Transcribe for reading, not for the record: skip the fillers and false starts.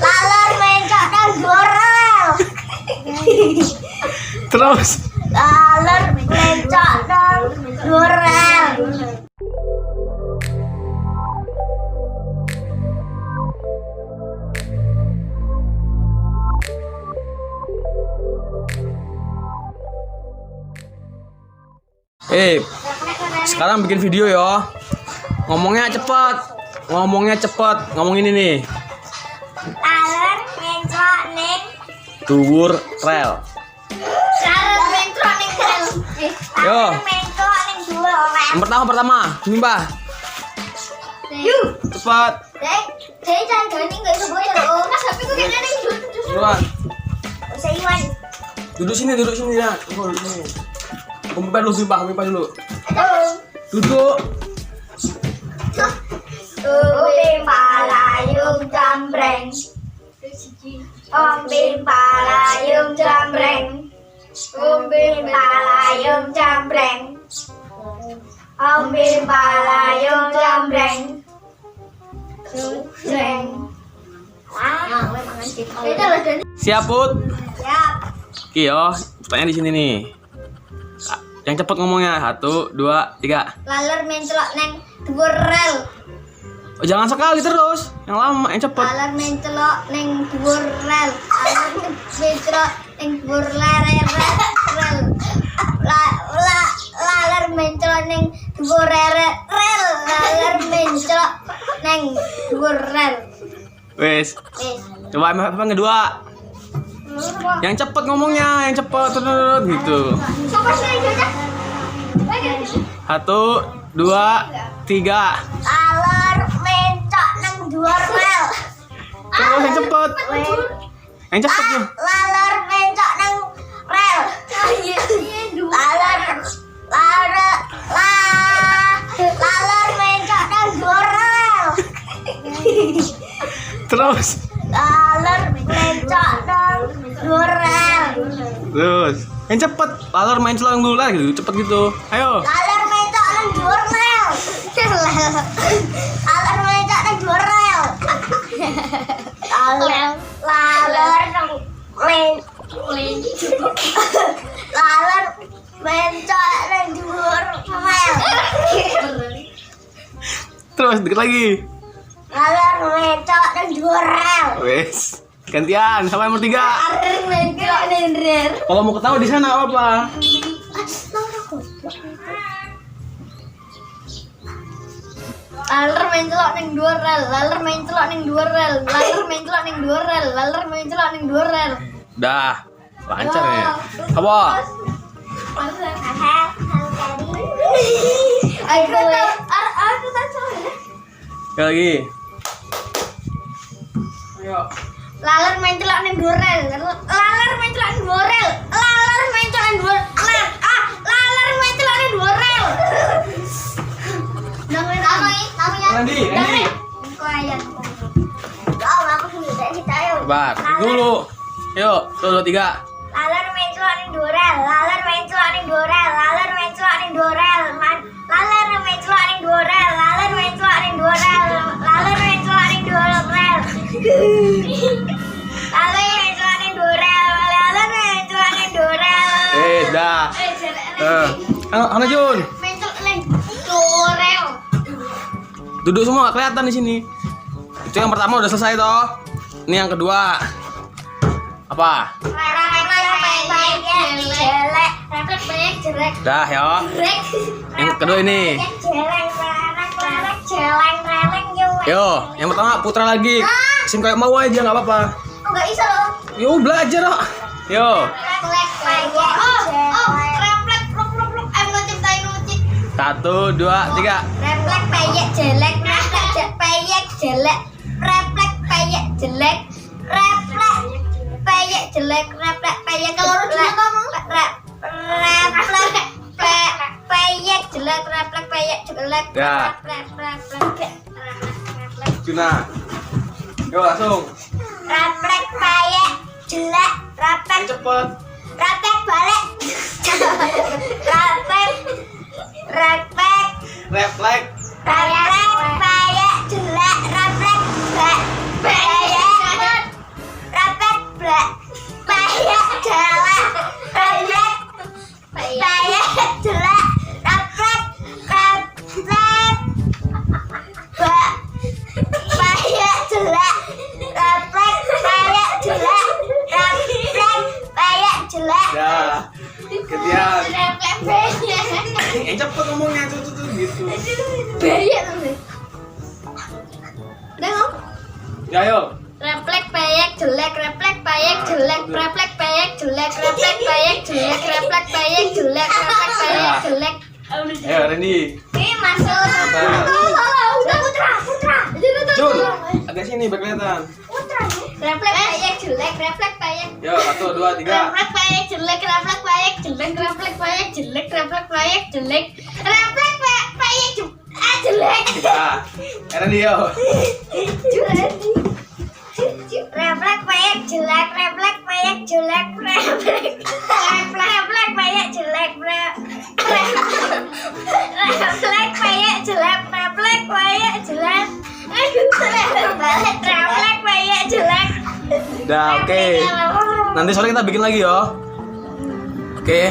Laler mencok nang gorel. Terus. Laler mencok nang gorel. Sekarang bikin video ya. Ngomongnya cepet. Ngomong ini nih. Laler mencok ning Dhuwur rel. laler mencok ning rel. Yo. Laler mencok ning dhuwur rel. Yang pertama, ini Mbah. Yuk. Cepet. Dek jangan gani enggak iso boyo lho. Mas HP ku kene ning Buruan. Usah Iwan. Duduk sini ya. Tunggu duduk sini. Kumpul dulu. Duduk. Umbim palayung jambreng. Umbim palayung jambreng. Umbim palayung jambreng. Umbim palayung jambreng. Jreng. Siap, Put? Siap. Oke yo, pertanyaan di sini nih. Yang cepet ngomongnya. 1, 2, 3. Laler mencelok neng dhuwur rel. Oh, jangan sekali terus. Yang lama, yang cepet. Laler mencelok neng dhuwur rel. Laler mencelok neng dhuwur rel. Laler mencelok neng dhuwur rel. Laler mencelok neng dhuwur rel. Wes. Coba yang kedua. Yang cepet ngomongnya, yang cepet terus gitu. Coba sih aja. 1, 2, 3. Laler mencok neng dhuwur rel. Terus yang cepet. Yang cepet tuh. Laler mencok neng rel. Laler mencok neng dhuwur rel. Terus. Laler mencok neng dhuwur rel. Terus. Yang cepet. Laler main celong dulu lah gitu, cepet gitu. Ayo. Laler mencok neng dhuwur rel. Laler mencok neng dhuwur rel. Laler mencok neng dhuwur rel. Terus dikit lagi. Laler mencok neng dhuwur rel. Wes. Gantian, sampai nomor 3. Laler mencok neng rel. Kalau mau ketawa di sana apa? Laler mencelok ning dhuwur rel. Laler mencelok ning dhuwur rel. Laler mencelok ning dhuwur rel. Laler mencelok ning dhuwur rel. Dah, lancar ya. Apa? Aku tak tahu. Sekali lagi. Ayo. Laler mencelok ning dhuwur rel. Laler mencelok ning dhuwur rel. Laler mencelok ning dhuwur rel. Laler mencelok ning dhuwur rel. Namanya. Andi. Kau ayat. Aku sudah kita ayo. Sabar, dulu. Yuk, 1, 2, 3. Laler mencelok ning dhuwur rel. Laler mencelok ning dhuwur rel. Laler mencelok ning dhuwur rel. Laler mencelok ning dhuwur rel. Laler mencelok ning dhuwur rel. Laler mencelok ning dhuwur rel. Laler mencelok ning dhuwur rel. Laler mencelok ning dhuwur rel. Dah. Ana Jun. Mencelok ning dhuwur rel. Duduk semua, gak kelihatan di sini. Itu yang pertama udah selesai toh. Ini yang kedua. Apa? Dah ya. Yang kedua ini. Yo, yang pertama Putra lagi. Sing kayak mau aja nggak apa-apa. Enggak bisa loh. Yo belajar kok. Yo. Satu, dua, tiga. Refleks peyek jelek, refleks peyek jelek, refleks peyek jelek, refleks peyek jelek, refleks peyek kalau refleks peyek jelek, refleks peyek jelek, Ya. refleks Juna. Yo langsung. refleks peyek jelek, refleks Cepet. refleks balik, refleks refleks Refleks. refleks Ya ayo. Refleks payek jelek, refleks payek jelek, refleks payek jelek, refleks payek jelek, refleks payek jelek, refleks payek jelek. Ayo Randy. Ini masuk. Udah Putra. Jun, agak sini biar kelihatan. Refleks payek jelek, refleks payek. Yo, 1, 2, 3. Refleks payek jelek, refleks payek jelek, refleks payek jelek, refleks payek jelek, refleks payek jelek. Ah, Randy yo. Refleks payek jelek, refleks payek jelek, refleks payek jelek, refleks payek jelek, refleks payek jelek, refleks payek jelek. Udah, oke. Nanti sore kita bikin lagi yo. Oke.